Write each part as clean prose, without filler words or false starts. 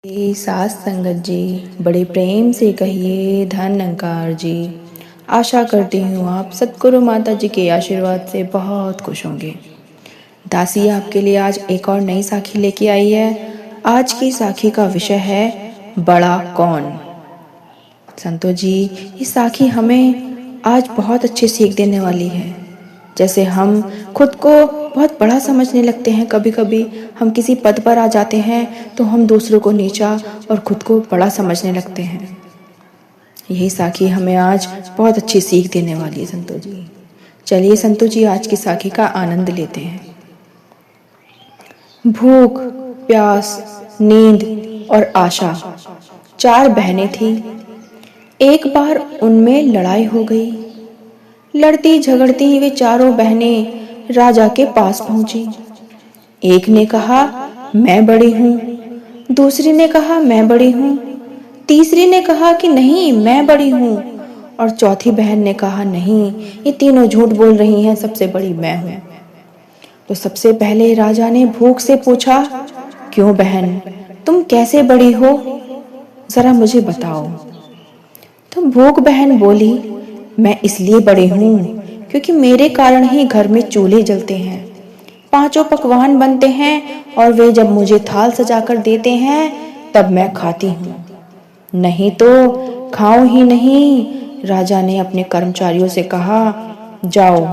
सास संगत जी, बड़े प्रेम से कहिए धन्यकार जी। आशा करती हूँ आप सतगुरु माता जी के आशीर्वाद से बहुत खुश होंगे। दासी आपके लिए आज एक और नई साखी लेके आई है। आज की साखी का विषय है बड़ा कौन। संतो जी, ये साखी हमें आज बहुत अच्छी सीख देने वाली है। जैसे हम खुद को बहुत बड़ा समझने लगते हैं, कभी कभी हम किसी पद पर आ जाते हैं तो हम दूसरों को नीचा और खुद को बड़ा समझने लगते हैं। यही साखी हमें आज बहुत अच्छी सीख देने वाली है संतो जी। चलिए संतो जी, आज की साखी का आनंद लेते हैं। भूख, प्यास, नींद और आशा, 4 बहनें थीं। एक बार उनमें लड़ाई हो गई। लड़ती झगड़ती वे चारों बहनें राजा के पास पहुंची। एक ने कहा मैं बड़ी हूं, दूसरी ने कहा मैं बड़ी हूं, तीसरी ने कहा कि नहीं मैं बड़ी हूं, और चौथी बहन ने कहा नहीं, ये तीनों झूठ बोल रही हैं, सबसे बड़ी मैं हूं। तो सबसे पहले राजा ने भूख से पूछा, क्यों बहन, तुम कैसे बड़ी हो, जरा मुझे बताओ। तो भूख बहन बोली, मैं इसलिए बड़ी हूँ क्योंकि मेरे कारण ही घर में चूल्हे जलते हैं, 5 पकवान बनते हैं, और वे जब मुझे थाल सजाकर देते हैं तब मैं खाती हूँ, नहीं तो खाऊं ही नहीं। राजा ने अपने कर्मचारियों से कहा, जाओ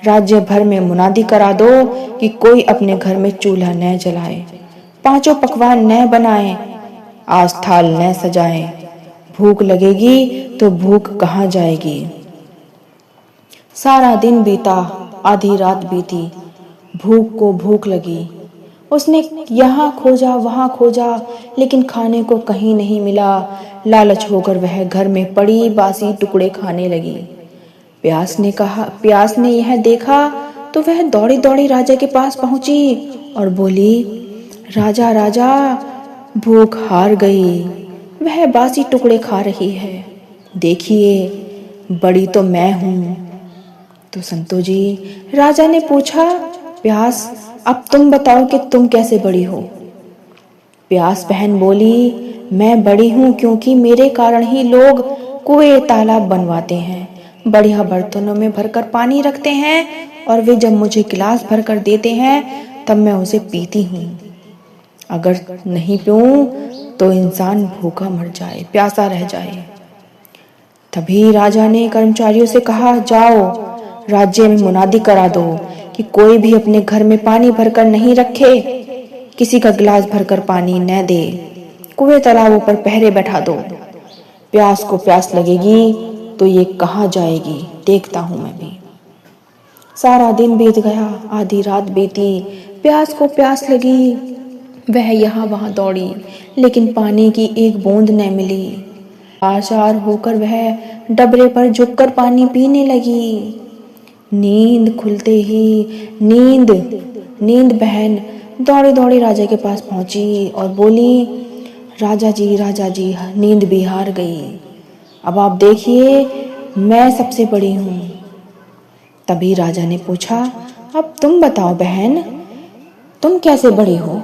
राज्य भर में मुनादी करा दो कि कोई अपने घर में चूल्हा न जलाए, 5 पकवान न बनाए, आज थाल न सजाए। भूख लगेगी तो भूख कहाँ जाएगी। सारा दिन बीता, आधी रात बीती, भूख को भूख लगी। उसने यहाँ खोजा वहाँ खोजा, लेकिन खाने को कहीं नहीं मिला। लालच होकर वह घर में पड़ी बासी टुकड़े खाने लगी। प्यास ने यह देखा तो वह दौड़ी दौड़ी राजा के पास पहुंची और बोली, राजा राजा, भूख हार गई, वह बासी टुकड़े खा रही है, देखिए बड़ी तो मैं हूं। तो संतो जी, राजा ने पूछा, प्यास अब तुम बताओ कि तुम कैसे बड़ी हो। प्यास बहन बोली, मैं बड़ी हूं क्योंकि मेरे कारण ही लोग कुएं तालाब बनवाते हैं, बढ़िया बर्तनों में भरकर पानी रखते हैं, और वे जब मुझे गिलास भरकर देते हैं तब मैं उसे पीती हूँ। अगर नहीं पीऊं तो इंसान भूखा मर जाए, प्यासा रह जाए। तभी राजा ने कर्मचारियों से कहा, जाओ राज्य में मुनादी करा दो कि कोई भी अपने घर में पानी भरकर नहीं रखे, किसी का गिलास भरकर पानी न दे, कुएं तालाबों पर पहरे बैठा दो। प्यास को प्यास लगेगी तो ये कहाँ जाएगी, देखता हूं मैं भी। सारा दिन बीत गया, आधी रात बीती, प्यास को प्यास लगी। वह यहाँ वहां दौड़ी, लेकिन पानी की एक बूंद न मिली। लाचार होकर वह डबरे पर झुककर पानी पीने लगी। नींद खुलते ही नींद बहन दौड़ी दौड़ी राजा के पास पहुंची और बोली, राजा जी, नींद भी हार गई, अब आप देखिए मैं सबसे बड़ी हूँ। तभी राजा ने पूछा, अब तुम बताओ बहन, तुम कैसे बड़ी हो।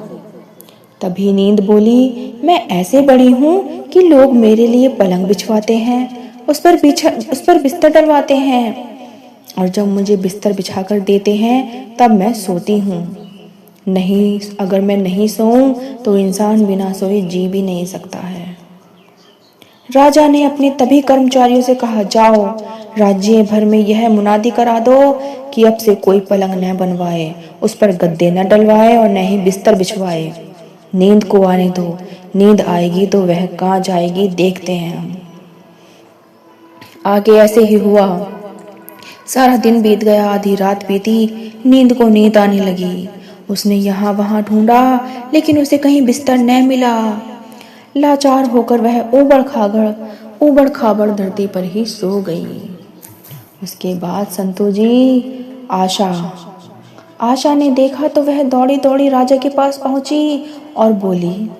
तभी नींद बोली, मैं ऐसे बड़ी हूँ कि लोग मेरे लिए पलंग बिछवाते हैं, उस पर बिस्तर डलवाते हैं, और जब मुझे बिस्तर बिछाकर देते हैं तब मैं सोती हूँ, नहीं अगर मैं नहीं सोऊं तो इंसान बिना सोए जी भी नहीं सकता है। राजा ने अपने तभी कर्मचारियों से कहा, जाओ राज्य भर में यह मुनादी करा दो कि अब से कोई पलंग न बनवाए, उस पर गद्दे न डलवाए और न ही बिस्तर बिछवाए। नींद को आने दो, नींद आएगी तो वह कहाँ जाएगी, देखते हैं हम। आगे ऐसे ही हुआ। सारा दिन बीत गया, आधी रात बीती, नींद को नींद आने लगी। उसने यहाँ वहां ढूंढा, लेकिन उसे कहीं बिस्तर न मिला। लाचार होकर वह ऊबड़ खाबड़ धरती पर ही सो गई। उसके बाद संतो जी, आशा ने देखा तो वह दौड़ी दौड़ी राजा के पास पहुंची और बोली,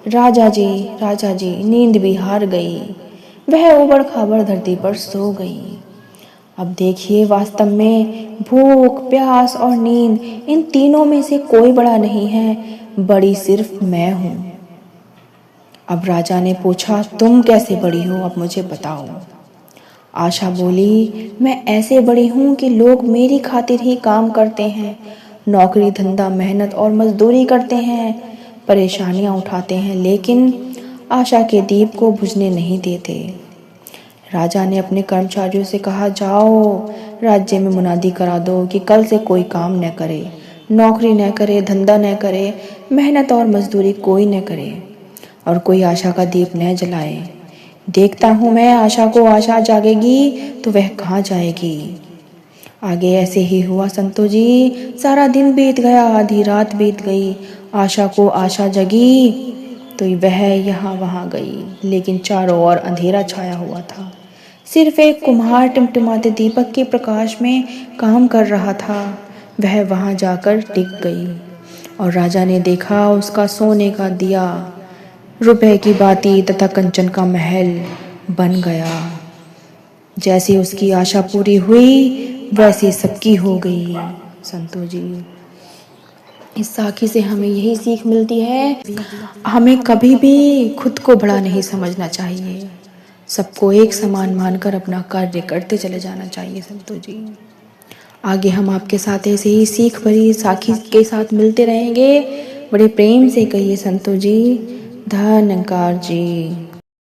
राजा जी, नींद भी हार गई, वह ऊबड़ खाबड़ धरती पर सो गई। अब देखिए, वास्तव में भूख, प्यास और नींद, इन तीनों में से कोई बड़ा नहीं है, बड़ी सिर्फ मैं हूँ। अब राजा ने पूछा, तुम कैसे बड़ी हो, अब मुझे बताओ। आशा बोली, मैं ऐसे बड़ी हूँ कि लोग मेरी खातिर ही काम करते हैं, नौकरी धंधा मेहनत और मजदूरी करते हैं, परेशानियाँ उठाते हैं, लेकिन आशा के दीप को बुझने नहीं देते। राजा ने अपने कर्मचारियों से कहा, जाओ राज्य में मुनादी करा दो कि कल से कोई काम न करे, नौकरी न करे, धंधा न करे, मेहनत और मजदूरी कोई न करे, और कोई आशा का दीप न जलाए। देखता हूँ मैं, आशा को आशा जागेगी तो वह कहाँ जाएगी। आगे ऐसे ही हुआ संतो जी। सारा दिन बीत गया, आधी रात बीत गई, आशा को आशा जगी तो वह यहाँ वहाँ गई, लेकिन चारों ओर अंधेरा छाया हुआ था। सिर्फ एक कुम्हार टिमटिमाते दीपक के प्रकाश में काम कर रहा था। वह वहाँ जाकर टिक गई और राजा ने देखा उसका सोने का दिया, रुपए की बाती तथा कंचन का महल बन गया। जैसे उसकी आशा पूरी हुई वैसी सबकी हो गई। संतो जी, इस साखी से हमें यही सीख मिलती है, हमें कभी भी खुद को बड़ा नहीं समझना चाहिए, सबको एक समान मानकर अपना कार्य करते चले जाना चाहिए। संतो जी, आगे हम आपके साथ ऐसे ही सीख भरी साखी के साथ मिलते रहेंगे। बड़े प्रेम से कहिए संतो जी, धन्यकार जी।